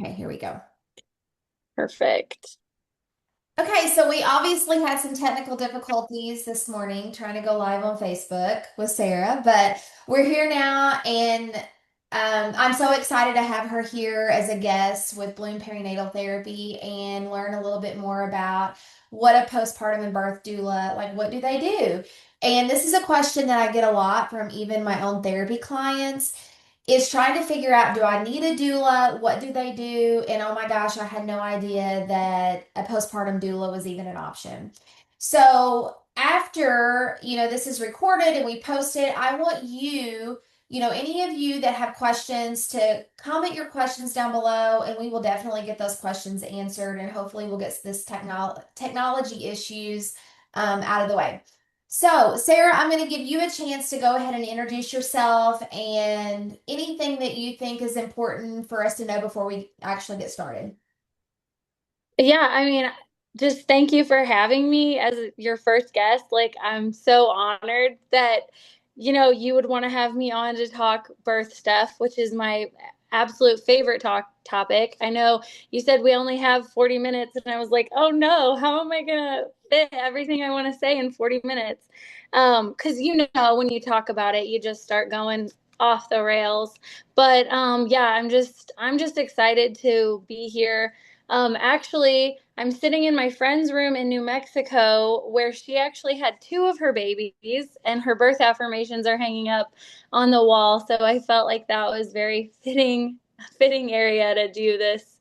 Okay, here we go. Perfect. Okay, so we obviously had some technical difficulties this morning trying to go live on Facebook with Sarah, but we're here now, and I'm so excited to have her here as a guest with Bloom Perinatal Therapy and learn a little bit more about what a postpartum and birth doula, like what do they do? And this is a question that I get a lot from even my own therapy clients is trying to figure out, do I need a doula? What do they do? And oh my gosh, I had no idea that a postpartum doula was even an option. So after, this is recorded and we post it, I want you, any of you that have questions to comment your questions down below and we will definitely get those questions answered and hopefully we'll get this technology issues out of the way. So, Sarah, I'm going to give you a chance to go ahead and introduce yourself and anything that you think is important for us to know before we actually get started. Yeah, I mean, just thank you for having me as your first guest. Like, I'm so honored that, you would want to have me on to talk birth stuff, which is my absolute favorite topic. I know you said we only have 40 minutes, and I was like, oh no, how am I gonna fit everything I want to say in 40 minutes? Because when you talk about it, you just start going off the rails. But yeah, I'm just excited to be here. Actually, I'm sitting in my friend's room in New Mexico where she actually had two of her babies and her birth affirmations are hanging up on the wall. So I felt like that was very fitting area to do this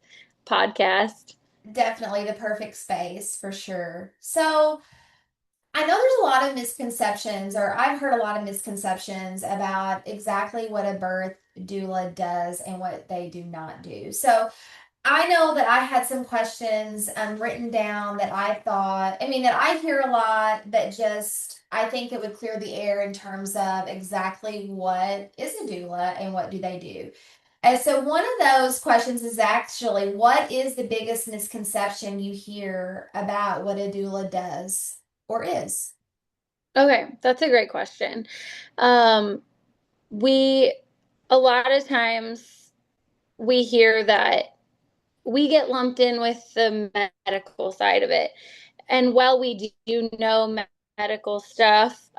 podcast. Definitely the perfect space for sure. So, I know there's a lot of misconceptions, or I've heard a lot of misconceptions about exactly what a birth doula does and what they do not do. So, I know that I had some questions written down that I thought, I mean, that I hear a lot that just I think that would clear the air in terms of exactly what is a doula and what do they do. And so one of those questions is actually, what is the biggest misconception you hear about what a doula does or is? Okay, that's a great question. Um, we a lot of times we hear that we get lumped in with the medical side of it. And while we do know medical stuff,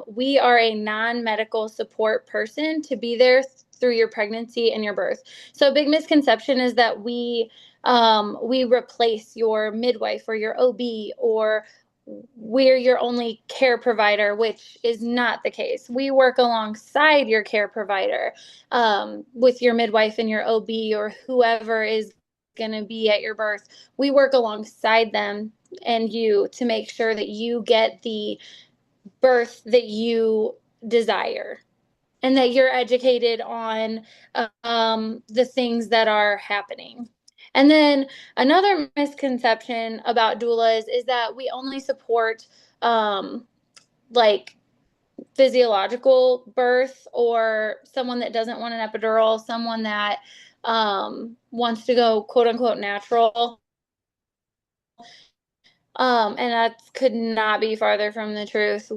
we are a non-medical support person to be there through your pregnancy and your birth. So a big misconception is that we replace your midwife or your OB, or we're your only care provider, which is not the case. We work alongside your care provider, with your midwife and your OB or whoever is going to be at your birth. We work alongside them and you to make sure that you get the birth that you desire and that you're educated on the things that are happening. And then another misconception about doulas is that we only support like physiological birth, or someone that doesn't want an epidural, someone that wants to go quote unquote natural. And that could not be farther from the truth.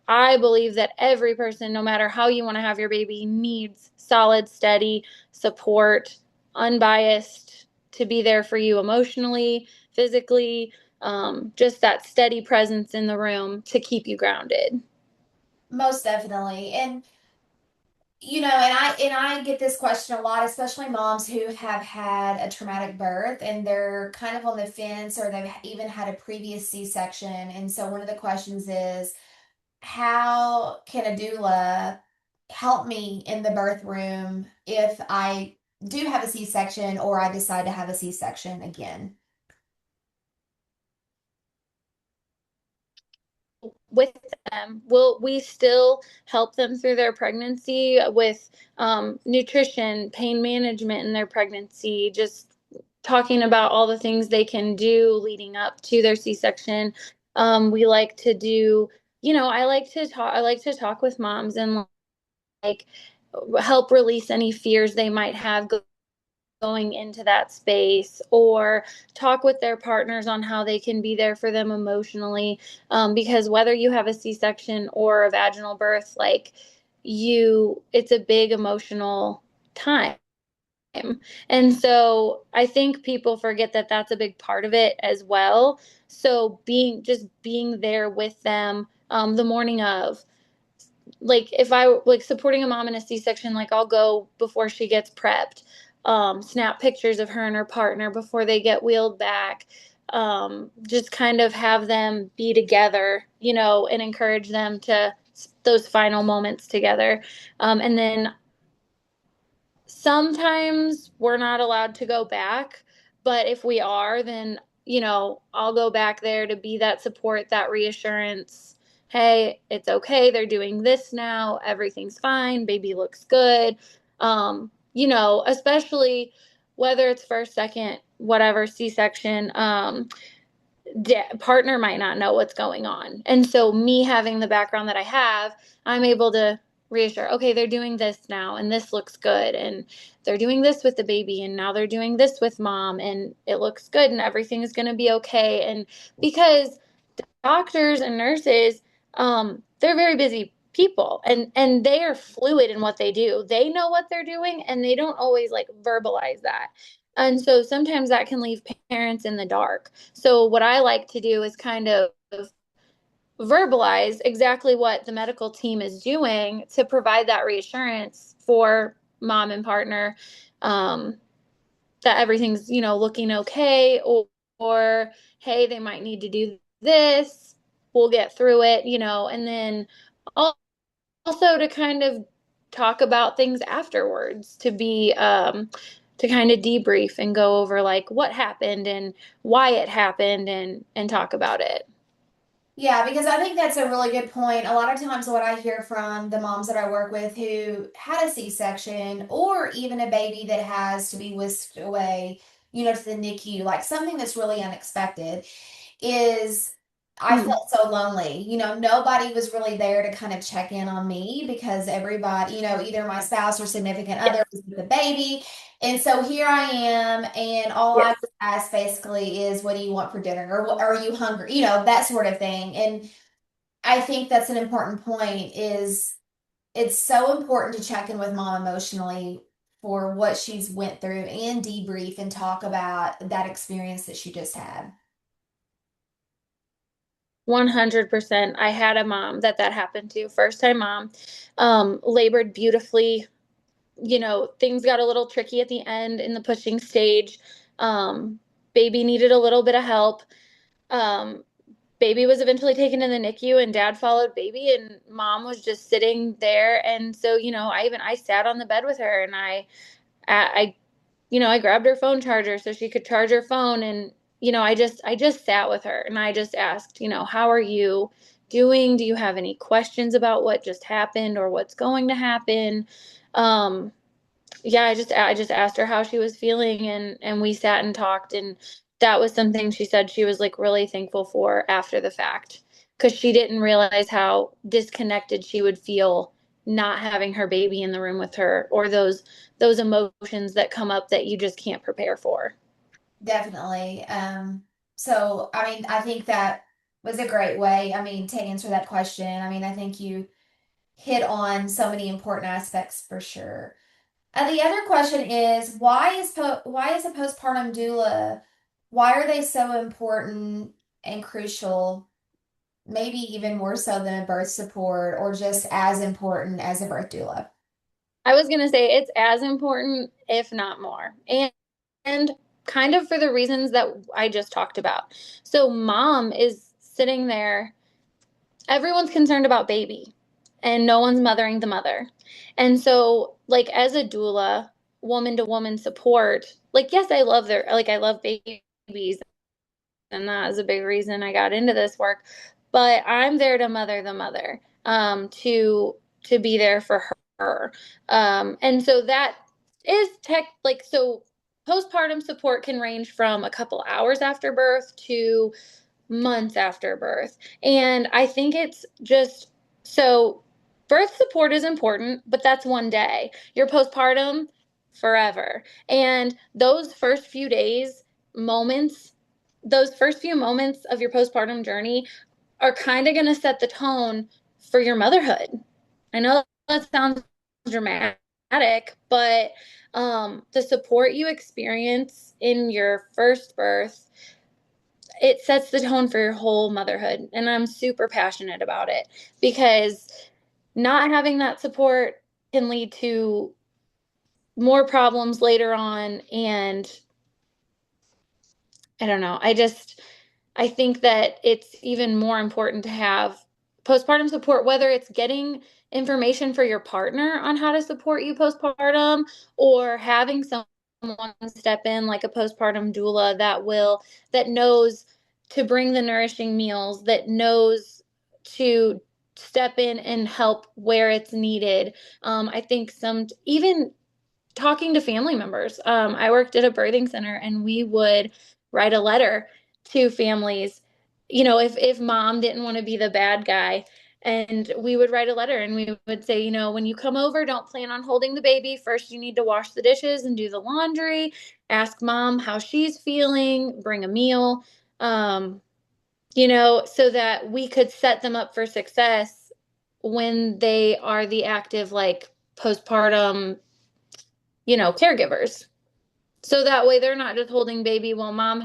I believe that every person, no matter how you want to have your baby, needs solid, steady support, unbiased, to be there for you emotionally, physically, just that steady presence in the room to keep you grounded. Most definitely. And and I get this question a lot, especially moms who have had a traumatic birth and they're kind of on the fence or they've even had a previous C-section. And so one of the questions is, how can a doula help me in the birth room if I do have a C-section or I decide to have a C-section again? With them, will we still help them through their pregnancy with nutrition, pain management in their pregnancy, just talking about all the things they can do leading up to their C-section. We like to do, I like to talk with moms and like help release any fears they might have going into that space, or talk with their partners on how they can be there for them emotionally, because whether you have a c-section or a vaginal birth, like it's a big emotional time. time. And so I think people forget that that's a big part of it as well. So being there with them the morning of, like if I like supporting a mom in a C-section, like I'll go before she gets prepped, snap pictures of her and her partner before they get wheeled back, just kind of have them be together, and encourage them to those final moments together. And then sometimes we're not allowed to go back, but if we are, then, I'll go back there to be that support, that reassurance. Hey, it's okay. They're doing this now. Everything's fine. Baby looks good. Especially whether it's first, second, whatever C-section, partner might not know what's going on. And so me having the background that I have, I'm able to reassure, okay, they're doing this now and this looks good. And they're doing this with the baby and now they're doing this with mom and it looks good and everything is going to be okay. And because doctors and nurses, they're very busy people and they are fluid in what they do. They know what they're doing and they don't always like verbalize that. And so sometimes that can leave parents in the dark. So what I like to do is kind of verbalize exactly what the medical team is doing to provide that reassurance for mom and partner, um, that everything's, looking okay, or hey, they might need to do this. We'll get through it, and then also to kind of talk about things afterwards, to kind of debrief and go over like what happened and why it happened and talk about it. Yeah, because I think that's a really good point. A lot of times, what I hear from the moms that I work with who had a C-section or even a baby that has to be whisked away, to the NICU, like something that's really unexpected, is I Mm. felt so lonely. Nobody was really there to kind of check in on me because everybody, either my spouse or significant other Yes. was with the baby. And so here I am, and all I Yes. was asked basically is, what do you want for dinner? Or are you hungry? That sort of thing. And I think that's an important point is it's so important to check in with mom emotionally for what she's went through and debrief and talk about that experience that she just had. 100%. I had a mom that happened to. First time mom, labored beautifully. Things got a little tricky at the end in the pushing stage. Um, Baby needed a little bit of help. Um, Baby was eventually taken in the NICU and dad followed baby and mom was just sitting there. And so, I sat on the bed with her and I I grabbed her phone charger so she could charge her phone. And, I just sat with her and I just asked, how are you doing? Do you have any questions about what just happened or what's going to happen? Um, yeah, I just asked her how she was feeling and we sat and talked, and that was something she said she was like really thankful for after the fact, because she didn't realize how disconnected she would feel not having her baby in the room with her, or those emotions that come up that you just can't prepare for. Definitely. So I mean, I think that was a great way, to answer that question. I think you hit on so many important aspects for sure. The other question is why is a postpartum doula, why are they so important and crucial, maybe even more so than a birth support or just as important as a birth doula? I was going to say it's as important, if not more. And kind of for the reasons that I just talked about. So mom is sitting there, everyone's concerned about baby and no one's mothering the mother. And so like as a doula, woman to woman support, like yes, I love babies and that is a big reason I got into this work. But I'm there to mother the mother, to be there for her. And so that is tech like so postpartum support can range from a couple hours after birth to months after birth. And I think it's just so birth support is important, but that's one day. Your postpartum, forever. And moments, those first few moments of your postpartum journey are kind of going to set the tone for your motherhood. I know that sounds dramatic, but the support you experience in your first birth, it sets the tone for your whole motherhood. And I'm super passionate about it because not having that support can lead to more problems later on. And I don't know. I think that it's even more important to have postpartum support, whether it's getting information for your partner on how to support you postpartum or having someone step in like a postpartum doula that knows to bring the nourishing meals, that knows to step in and help where it's needed. I think some even talking to family members. I worked at a birthing center and we would write a letter to families, if mom didn't want to be the bad guy. And we would write a letter and we would say, when you come over, don't plan on holding the baby. First, you need to wash the dishes and do the laundry. Ask mom how she's feeling, bring a meal, so that we could set them up for success when they are the active, like postpartum caregivers. So that way they're not just holding baby while mom,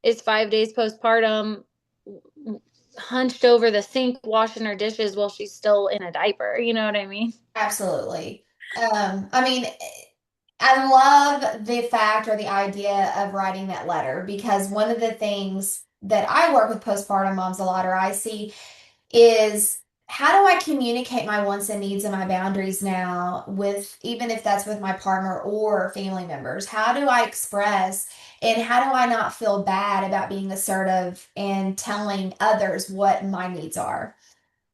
is 5 days postpartum, hunched over the sink, washing her dishes while she's still in a diaper. You know what I mean? Absolutely. I mean, I love the fact or the idea of writing that letter because one of the things that I work with postpartum moms a lot or I see is how do I communicate my wants and needs and my boundaries now with even if that's with my partner or family members? How do I express and how do I not feel bad about being assertive and telling others what my needs are?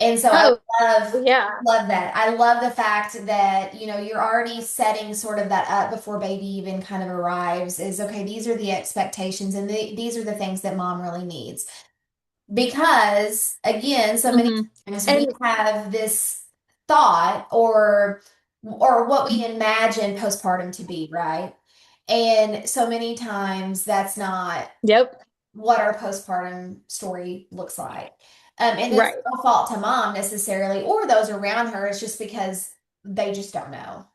And so I Oh, love yeah. love that. I love the fact that, you're already setting sort of that up before baby even kind of arrives is okay, these are the expectations and these are the things that mom really needs. Because again, so many Hmm. times we And have this thought or what we imagine postpartum to be, right? And so many times that's not yep, what our postpartum story looks like. And it's right. no fault to mom necessarily or those around her. It's just because they just don't know.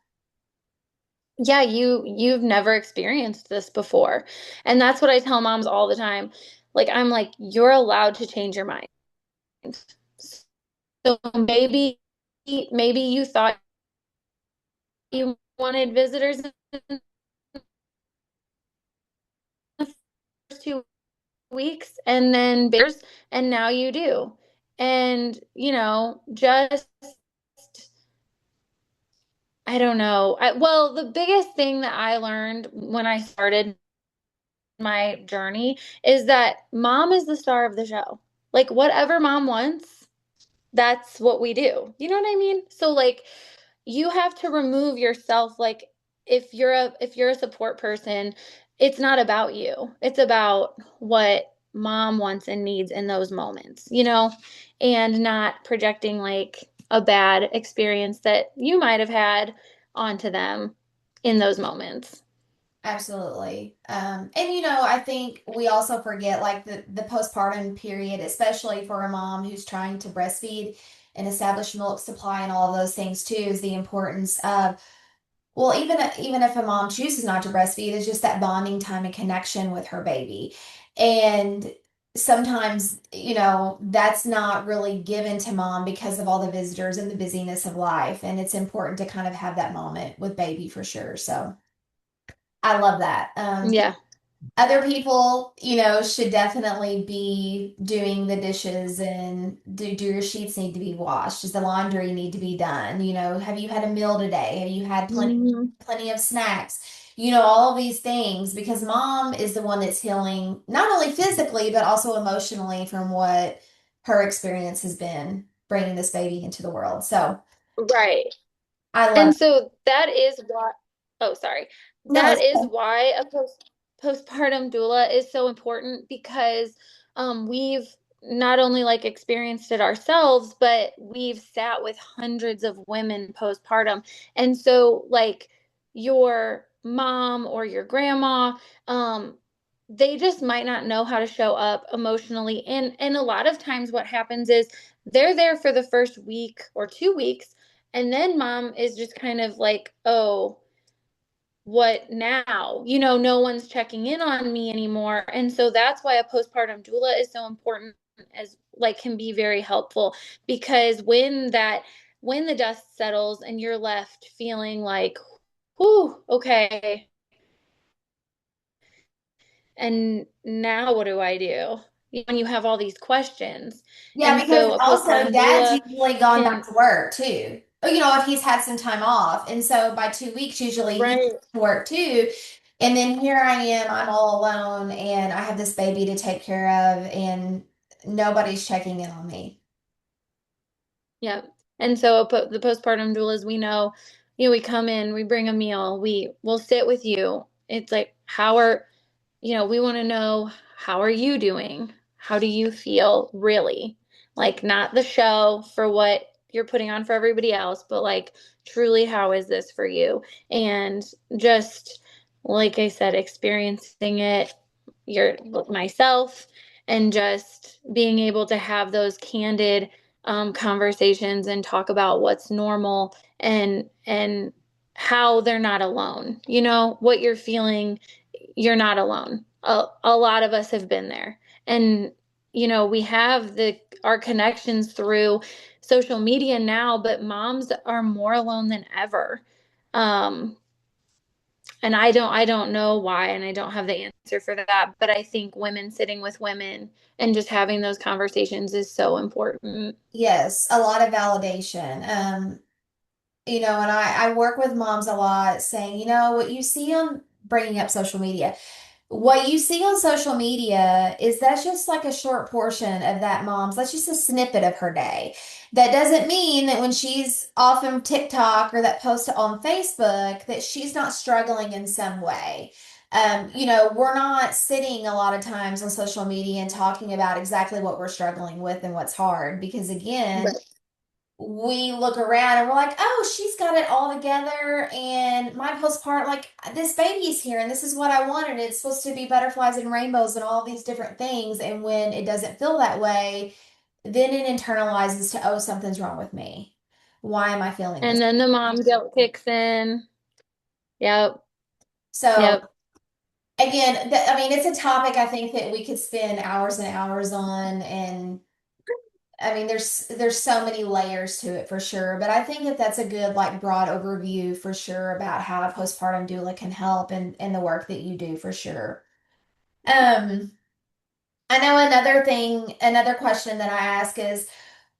Yeah, you've never experienced this before. And that's what I tell moms all the time. Like I'm like, you're allowed to change your mind. So maybe you thought you wanted visitors in the first 2 weeks and then bears, and now you do. And, just, I don't know. Well, the biggest thing that I learned when I started my journey is that mom is the star of the show. Like, whatever mom wants, that's what we do. You know what I mean? So, like, you have to remove yourself, like if you're a support person, it's not about you, it's about what mom wants and needs in those moments, and not projecting like a bad experience that you might have had onto them in those moments. Absolutely. And I think we also forget like the postpartum period, especially for a mom who's trying to breastfeed and establish milk supply and all of those things too, is the importance of, well, even if a mom chooses not to breastfeed, it's just that bonding time and connection with her baby. And sometimes, that's not really given to mom because of all the visitors and the busyness of life. And it's important to kind of have that moment with baby for sure. So I love that. Yeah. Other people, should definitely be doing the dishes and do your sheets need to be washed? Does the laundry need to be done? Have you had a meal today? Have you had Hmm. plenty of snacks? All of these things because mom is the one that's healing not only physically but also emotionally from what her experience has been bringing this baby into the world. So Right. I love And so that is why, oh, sorry. it. No, That it's is okay. why a postpartum doula is so important because we've not only like experienced it ourselves, but we've sat with hundreds of women postpartum. And so like your mom or your grandma, they just might not know how to show up emotionally. And a lot of times what happens is they're there for the first week or 2 weeks And then mom is just kind of like, oh, what now? No one's checking in on me anymore. And so that's why a postpartum doula is so important, as like can be very helpful, because when the dust settles and you're left feeling like, whew, okay, and now what do I do? When you have all these questions. Yeah, And because so a also postpartum dad's doula usually gone back can, to work too. If he's had some time off. And so by 2 weeks, usually he right. goes to work too. And then here I am, I'm all alone and I have this baby to take care of and nobody's checking in on me. Yeah. And so the postpartum doulas, we know, we come in, we bring a meal, we will sit with you. It's like, we want to know, how are you doing? How do you feel really? Like, not the show for what you're putting on for everybody else, but like, truly, how is this for you? And just, like I said, experiencing it myself, and just being able to have those candid conversations and talk about what's normal, and how they're not alone. What you're feeling, you're not alone. A lot of us have been there. And we have our connections through social media now, but moms are more alone than ever. Um, and I don't know why, and I don't have the answer for that, but I think women sitting with women and just having those conversations is so important. Yes, a lot of validation. And I work with moms a lot saying, what you see on bringing up social media. What you see on social media is that's just like a short portion of that mom's, that's just a snippet of her day. That doesn't mean that when she's off on TikTok or that post on Facebook that she's not struggling in some way. We're not sitting a lot of times on social media and talking about exactly what we're struggling with and what's hard because again, Right. we look around and we're like, oh, she's got it all together. And my postpartum, like, this baby's here and this is what I wanted. It's supposed to be butterflies and rainbows and all these different things. And when it doesn't feel that way, then it internalizes to, oh, something's wrong with me. Why am I feeling this? And then the mom guilt kicks in. Yep. So, Yep. again, I mean, it's a topic I think that we could spend hours and hours on. And I mean, there's so many layers to it for sure, but I think that that's a good like broad overview for sure about how a postpartum doula can help and the work that you do for sure. Um, I know another question that I ask is,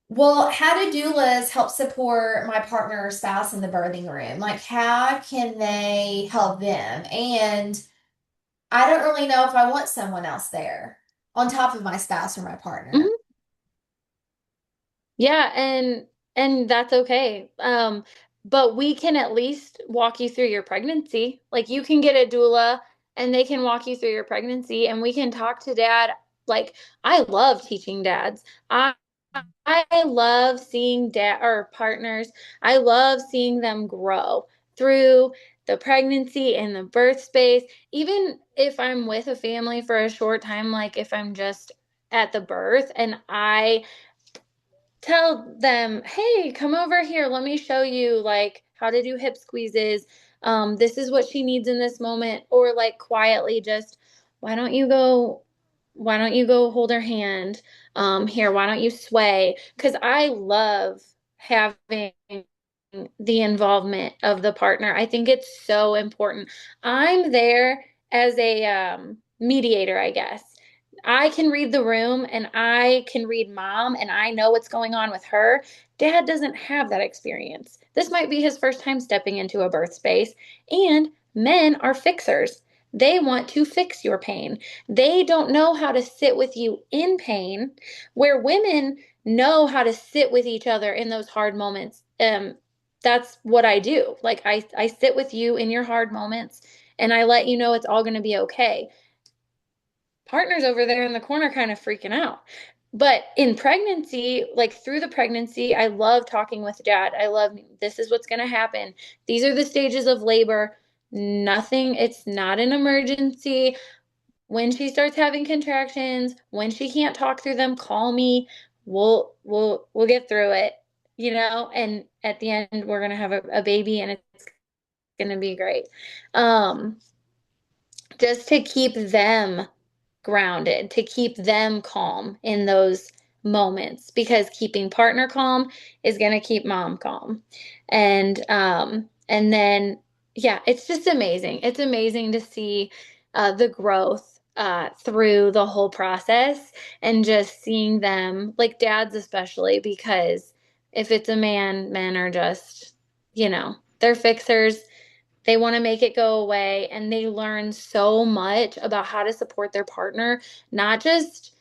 well, how do doulas help support my partner or spouse in the birthing room? Like, how can they help them? And I don't really know if I want someone else there on top of my spouse or my partner. Mhm. Yeah, and that's okay. But we can at least walk you through your pregnancy. Like, you can get a doula and they can walk you through your pregnancy, and we can talk to dad. Like, I love teaching dads. I love seeing dad or partners. I love seeing them grow through the pregnancy and the birth space. Even if I'm with a family for a short time, like if I'm just at the birth and I tell them, hey, come over here, let me show you like how to do hip squeezes. This is what she needs in this moment. Or like quietly just, why don't you go why don't you go hold her hand? Here, why don't you sway? Because I love having the involvement of the partner. I think it's so important. I'm there as a mediator, I guess. I can read the room and I can read mom and I know what's going on with her. Dad doesn't have that experience. This might be his first time stepping into a birth space. And men are fixers. They want to fix your pain. They don't know how to sit with you in pain, where women know how to sit with each other in those hard moments. That's what I do. Like, I sit with you in your hard moments and I let you know it's all going to be okay. Partner's over there in the corner kind of freaking out. But in pregnancy, like through the pregnancy, I love talking with dad. I love, this is what's going to happen. These are the stages of labor. Nothing, it's not an emergency. When she starts having contractions, when she can't talk through them, call me. We'll get through it. and at the end we're gonna have a baby and it's gonna be great. Um, just to keep them grounded, to keep them calm in those moments, because keeping partner calm is going to keep mom calm. And then yeah, it's just amazing. It's amazing to see the growth through the whole process, and just seeing them, like dads especially, because if it's a man, men are just, they're fixers. They want to make it go away, and they learn so much about how to support their partner, not just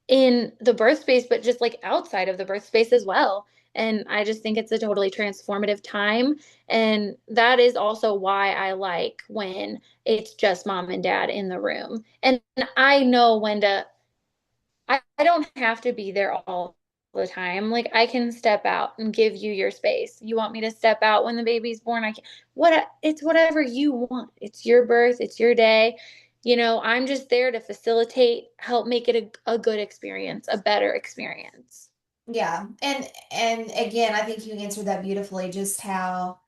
in the birth space, but just like outside of the birth space as well. And I just think it's a totally transformative time. And that is also why I like when it's just mom and dad in the room. And I know when to, I don't have to be there all the time. Like I can step out and give you your space. You want me to step out when the baby's born? I can. It's whatever you want. It's your birth, it's your day. I'm just there to facilitate, help make it a good experience, a better experience. Yeah. And again, I think you answered that beautifully, just how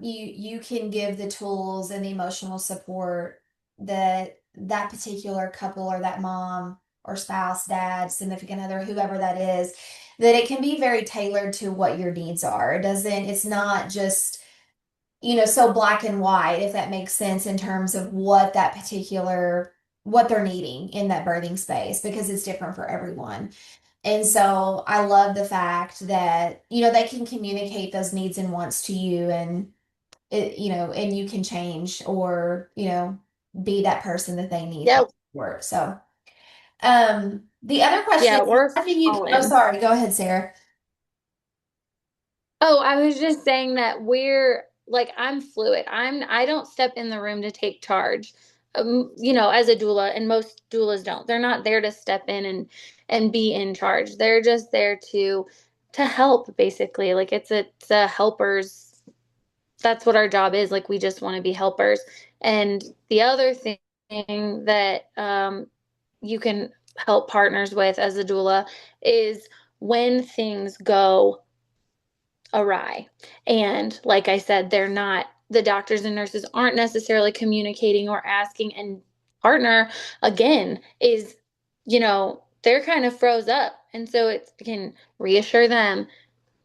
you can give the tools and the emotional support that that particular couple or that mom or spouse, dad, significant other, whoever that is, that it can be very tailored to what your needs are. It's not just, so black and white, if that makes sense in terms of what they're needing in that birthing space, because it's different for everyone. And so I love the fact that, they can communicate those needs and wants to you, and and you can change, or, be that person that they need Yeah, for work. So, the other question yeah, is, we're how do you, all oh, in. sorry, go ahead, Sarah. Oh, I was just saying that we're like, I'm fluid. I don't step in the room to take charge. As a doula, and most doulas don't. They're not there to step in and be in charge. They're just there to help, basically. Like it's a helpers. That's what our job is. Like we just want to be helpers. And the other thing that you can help partners with as a doula is when things go awry. And like I said, the doctors and nurses aren't necessarily communicating or asking. And partner, again, they're kind of froze up. And so it can reassure them,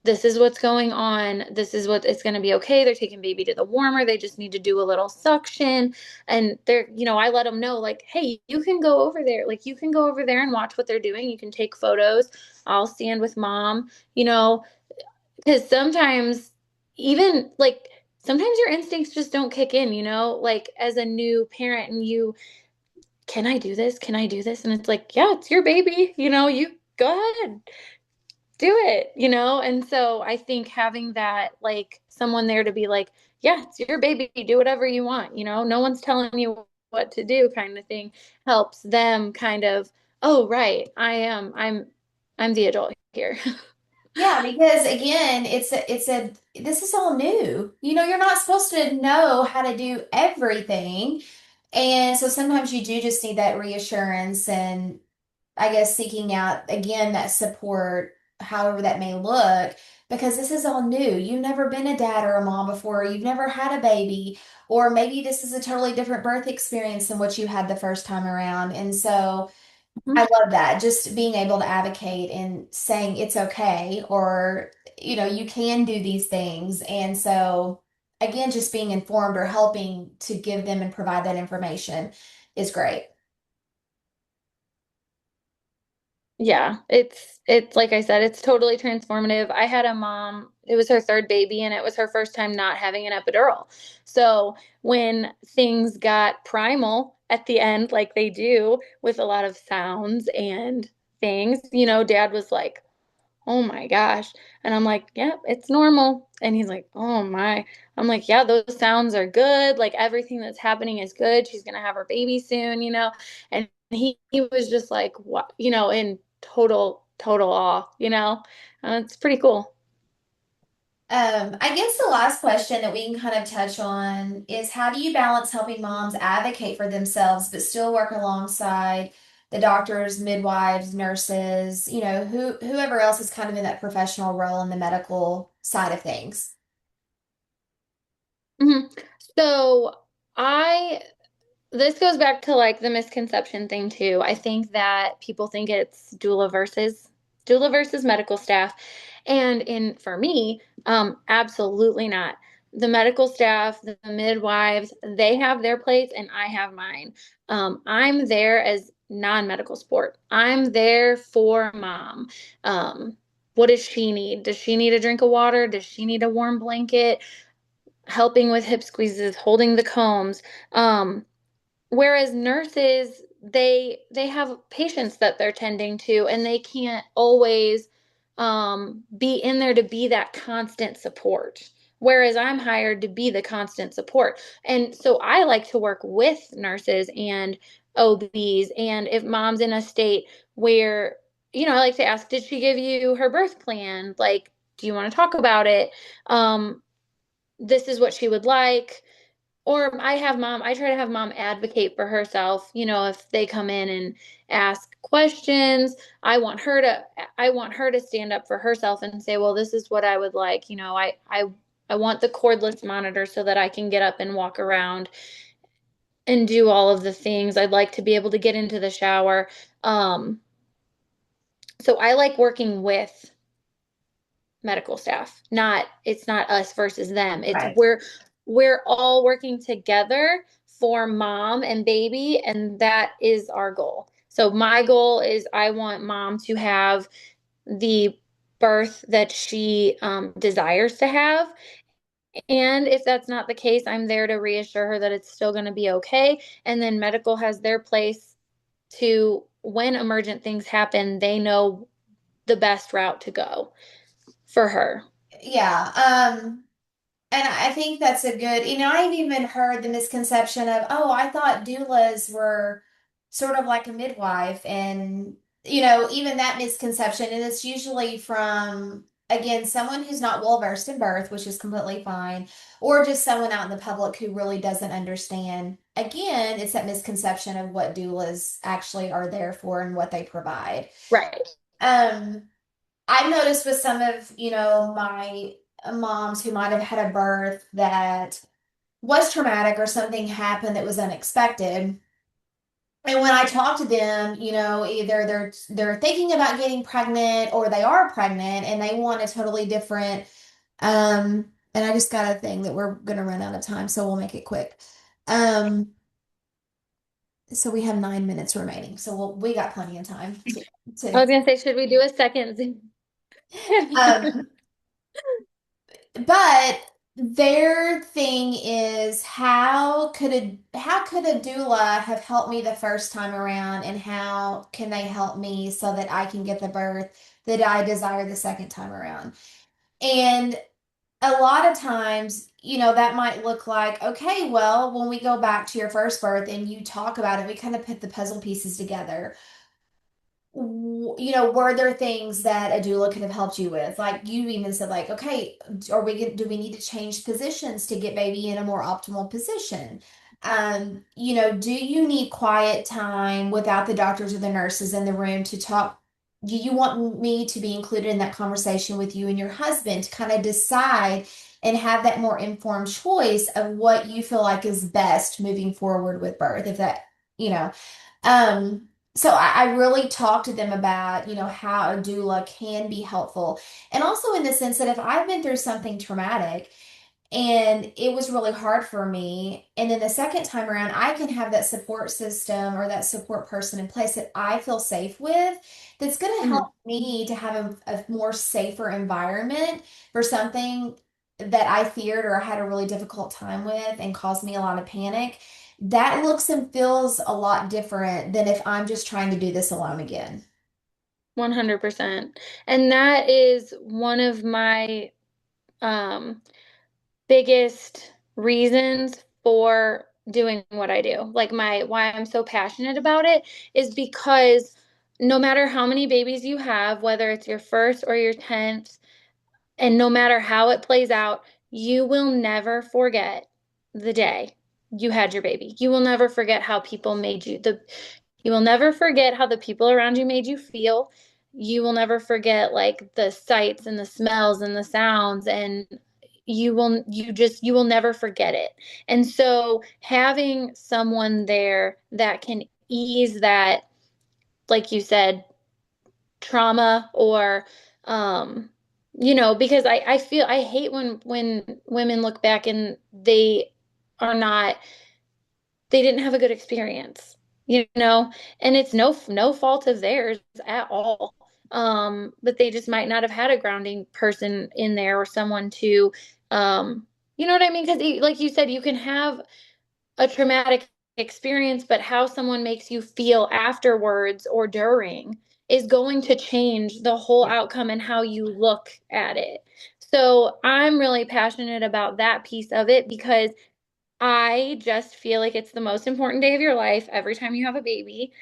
this is what's going on. This is what it's going to be okay. They're taking baby to the warmer. They just need to do a little suction. And I let them know, like, hey, you can go over there. Like, you can go over there and watch what they're doing. You can take photos. I'll stand with mom, you know, because even like, sometimes your instincts just don't kick in, like as a new parent, and can I do this? Can I do this? And it's like, yeah, it's your baby, you go ahead, do it, And so I think having that, like someone there to be like, yeah, it's your baby, do whatever you want, no one's telling you what to do, kind of thing, helps them kind of, oh, right, I'm the adult here. Yeah, because again, this is all new. You're not supposed to know how to do everything. And so sometimes you do just need that reassurance, and I guess seeking out again that support, however that may look, because this is all new. You've never been a dad or a mom before. You've never had a baby, or maybe this is a totally different birth experience than what you had the first time around. And so I love that, just being able to advocate and saying it's okay, or, you can do these things. And so, again, just being informed or helping to give them and provide that information is great. Yeah, it's like I said, it's totally transformative. I had a mom, it was her third baby, and it was her first time not having an epidural. So when things got primal at the end, like they do with a lot of sounds and things, dad was like, oh my gosh. And I'm like, yep, it's normal. And he's like, oh my. I'm like, yeah, those sounds are good. Like everything that's happening is good. She's going to have her baby soon, And he was just like, what, in total awe, It's pretty cool. I guess the last question that we can kind of touch on is, how do you balance helping moms advocate for themselves but still work alongside the doctors, midwives, nurses, whoever else is kind of in that professional role in the medical side of things. Mhm. So I this goes back to like the misconception thing too. I think that people think it's doula versus medical staff. And in for me, absolutely not. The medical staff, the midwives, they have their plates and I have mine. I'm there as non-medical support. I'm there for mom. Um, what does she need? Does she need a drink of water? Does she need a warm blanket? Helping with hip squeezes, holding the combs. Whereas nurses, they have patients that they're tending to, and they can't always be in there to be that constant support. Whereas I'm hired to be the constant support. And so I like to work with nurses and OBs. And if mom's in a state where, I like to ask, did she give you her birth plan? Like, do you want to talk about it? This is what she would like. Or I try to have mom advocate for herself. If they come in and ask questions, I want her to stand up for herself and say, well, this is what I would like. I want the cordless monitor so that I can get up and walk around and do all of the things. I'd like to be able to get into the shower. Um, so I like working with medical staff. Not It's not us versus them. It's Right. we're all working together for mom and baby, and that is our goal. So my goal is I want mom to have the birth that she desires to have. And if that's not the case, I'm there to reassure her that it's still going to be okay. And then medical has their place to, when emergent things happen, they know the best route to go for her. Yeah. And I think that's a good, I've even heard the misconception of, oh, I thought doulas were sort of like a midwife. And, even that misconception, and it's usually from, again, someone who's not well versed in birth, which is completely fine, or just someone out in the public who really doesn't understand. Again, it's that misconception of what doulas actually are there for and what they provide. Right. Um, I've noticed with some of, my moms who might have had a birth that was traumatic or something happened that was unexpected. And when I talk to them, either they're thinking about getting pregnant or they are pregnant and they want a totally different and I just got a thing that we're gonna run out of time, so we'll make it quick. Um so we have 9 minutes remaining. So we got plenty of time I to was gonna say, should we do a second Zoom? um But their thing is how could a doula have helped me the first time around, and how can they help me so that I can get the birth that I desire the second time around? And a lot of times, that might look like, okay, well, when we go back to your first birth and you talk about it, we kind of put the puzzle pieces together. Were there things that a doula could have helped you with? Like you even said, like, okay, do we need to change positions to get baby in a more optimal position? Do you need quiet time without the doctors or the nurses in the room to talk? Do you want me to be included in that conversation with you and your husband to kind of decide and have that more informed choice of what you feel like is best moving forward with birth? If that, you know. So I really talked to them about, how a doula can be helpful. And also in the sense that if I've been through something traumatic and it was really hard for me, and then the second time around, I can have that support system or that support person in place that I feel safe with, that's going to help Mhm. me to have a more safer environment for something that I feared or had a really difficult time with and caused me a lot of panic. That looks and feels a lot different than if I'm just trying to do this alone again. 100%. And that is one of my um, biggest reasons for doing what I do. Like why I'm so passionate about it is because no matter how many babies you have, whether it's your first or your 10th, and no matter how it plays out, you will never forget the day you had your baby. You will never forget how people made you. You will never forget how the people around you made you feel. You will never forget like the sights and the smells and the sounds, and you will never forget it. And so having someone there that can ease that, like you said, trauma, or because I feel I hate when women look back and are not they didn't have a good experience, and it's no fault of theirs at all. But they just might not have had a grounding person in there, or someone to, you know what I mean? Because, like you said, you can have a traumatic experience, but how someone makes you feel afterwards or during is going to change the whole outcome and how you look at it. So I'm really passionate about that piece of it, because I just feel like it's the most important day of your life every time you have a baby.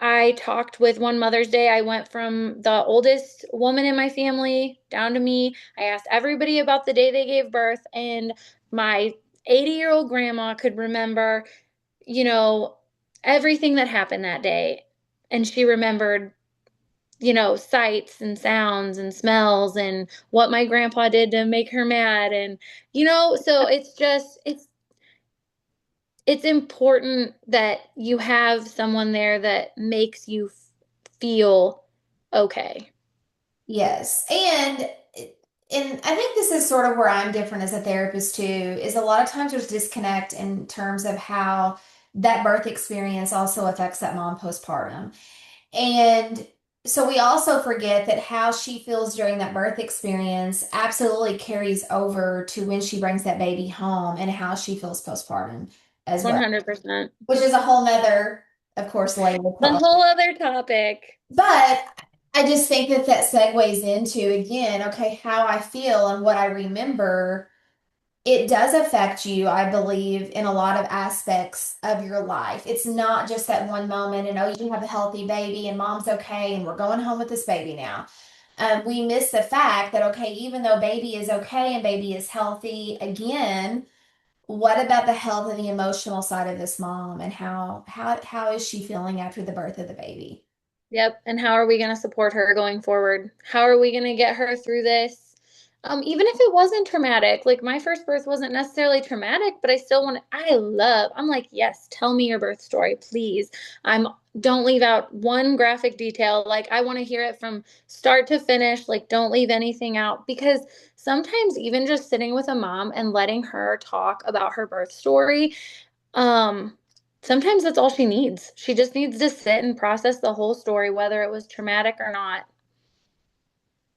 I talked with one Mother's Day. I went from the oldest woman in my family down to me. I asked everybody about the day they gave birth, and my 80-year-old grandma could remember, you know, everything that happened that day. And she remembered, sights and sounds and smells and what my grandpa did to make her mad. And, so it's important that you have someone there that makes you feel okay. Yes. And I think this is sort of where I'm different as a therapist too, is a lot of times there's disconnect in terms of how that birth experience also affects that mom postpartum. And so we also forget that how she feels during that birth experience absolutely carries over to when she brings that baby home and how she feels postpartum as well, 100%. which is a whole nother, of course, later A talk. whole other topic. But I just think that that segues into, again, okay, how I feel and what I remember. It does affect you, I believe, in a lot of aspects of your life. It's not just that one moment and, oh, you have a healthy baby and mom's okay and we're going home with this baby now. We miss the fact that, okay, even though baby is okay and baby is healthy, again, what about the health and the emotional side of this mom and how is she feeling after the birth of the baby? Yep. And how are we going to support her going forward? How are we going to get her through this? Even if it wasn't traumatic, like my first birth wasn't necessarily traumatic, but I'm like, yes, tell me your birth story, please. Don't leave out one graphic detail. Like, I want to hear it from start to finish. Like, don't leave anything out, because sometimes even just sitting with a mom and letting her talk about her birth story, um, sometimes that's all she needs. She just needs to sit and process the whole story, whether it was traumatic or not.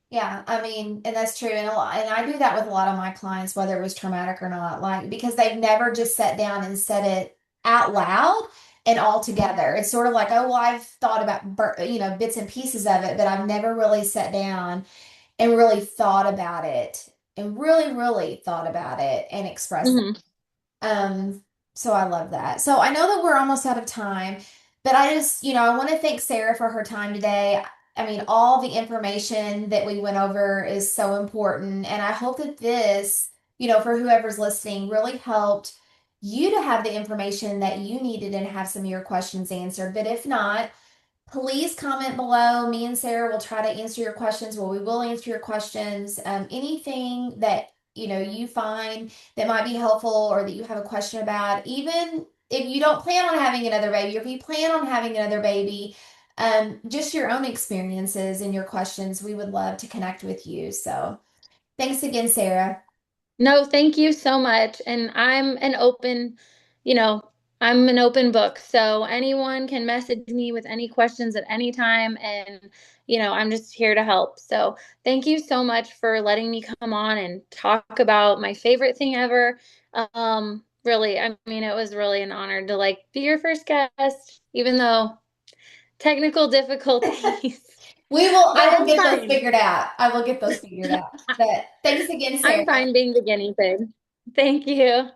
Yeah, I mean, and that's true. And I do that with a lot of my clients, whether it was traumatic or not, like because they've never just sat down and said it out loud and all together. It's sort of like, oh, well, I've thought about, bits and pieces of it, but I've never really sat down and really thought about it and really, really thought about it and expressed Hmm. um, so I love that. So I know that we're almost out of time, but I just, I want to thank Sarah for her time today. I mean, all the information that we went over is so important. And I hope that this, for whoever's listening, really helped you to have the information that you needed and have some of your questions answered. But if not, please comment below. Me and Sarah will try to answer your questions. Well, we will answer your questions. Anything that you find that might be helpful or that you have a question about, even if you don't plan on having another baby, or if you plan on having another baby, just your own experiences and your questions, we would love to connect with you. So thanks again, Sarah. No, thank you so much. And you know, I'm an open book. So anyone can message me with any questions at any time. And, I'm just here to help. So thank you so much for letting me come on and talk about my favorite thing ever. Really, I mean, it was really an honor to like be your first guest, even though technical difficulties, but I will it's get those fine. figured out. I will get those figured out. But thanks again, I'm Sarah. fine being the guinea pig. Thank you.